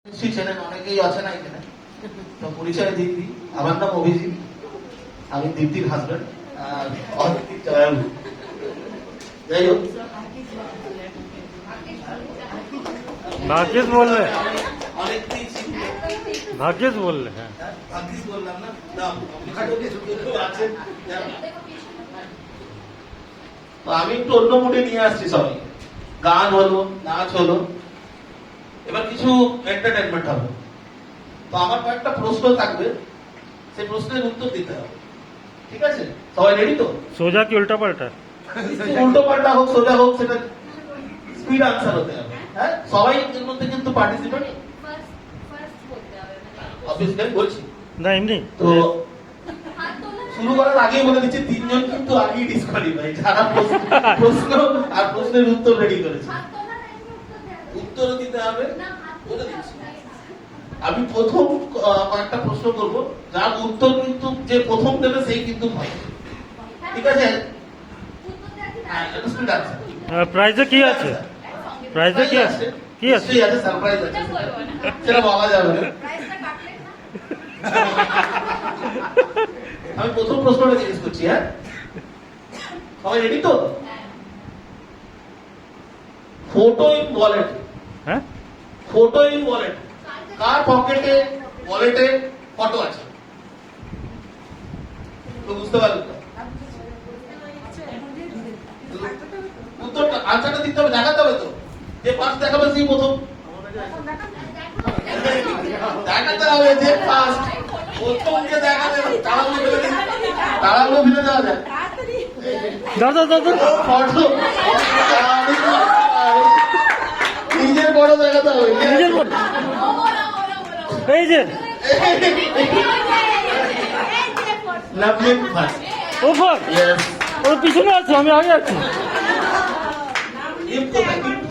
নিশ্চয়ই চেনেন, অনেকেই আছে না এখানে, তো পরিচয় দিয়ে দিই। আমার নাম অভিজিৎ, আমি দীপ্তির হাজবেন্ড আর অদিতির জয়ালু। যাই হোক, भाग्येश बोल रहे हैं, অনেকদিন भाग्येश बोल रहे हैं। ভাগ্যিস বললাম না, আছেন। তো আমি একটু অন্য মুডে নিয়ে আসছি সবাই, গান হলো, নাচ হলো, এবার কিছু এন্টারটেনমেন্ট হবে। তো আমার কয়েকটা প্রশ্ন থাকবে, সেই প্রশ্নের উত্তর দিতে হবে, ঠিক আছে? সবাই রেডি তো? सोजा की उल्टा पलटा। উল্টো পাল্টা হোক সোজা হোক, সেটা স্পিড আনসার হতে হবে। হ্যাঁ, সবাই এর মধ্যে কিন্তু পার্টিসিপেট অবভিয়াসলি বলছি। না এমনি তো শুরু করার আগেই বলে দিচ্ছি, তিনজন কিন্তু আগেই ডিসকোয়ালিফাই, যারা প্রশ্ন আর প্রশ্নের উত্তর রেডি করেছে। উত্তর দিতে হবে, বলে দিচ্ছি। আমি প্রথম কয়েকটা প্রশ্ন করব, যার উত্তর কিন্তু যে প্রথম দেবে সেই কিন্তু হয়, ঠিক আছে? হ্যাঁ, এটা স্পিড আনসার। প্রাইজে কি আছে? প্রাইজে কি আছে? কি আছে? নিশ্চয়ই আছে, সারপ্রাইজ আছে, সেটা বলা যাবে না। আমি প্রথম প্রশ্নটা জিজ্ঞেস করছি। হ্যাঁ, সবাই রেডি তো? ফটো ইন ওয়ালেট, হ্যাঁ, ফটো ইন ওয়ালেট, কার পকেটে ওয়ালেটে ফটো আছে? তো বুঝতে পারলেন তো? উত্তরটা আনসারটা দিতে হবে, দেখাতে হবে তো। যে ফার্স্ট দেখাবে সেই প্রথম। দেখাতে হবে যে ফার্স্ট প্রথমকে দেখাতে হবে। তাড়াহুড়ো ফেলে দেওয়া যায়। দাদা দাদা ফটো নিজের বড় দেখাতে হবে, নিজের বড়। এই যে লাভলি ফার্স্ট। ওপর ইয়েস। ওর পিছনে আছে, আমি আগে আছি। গিফট কোথায়? গিফট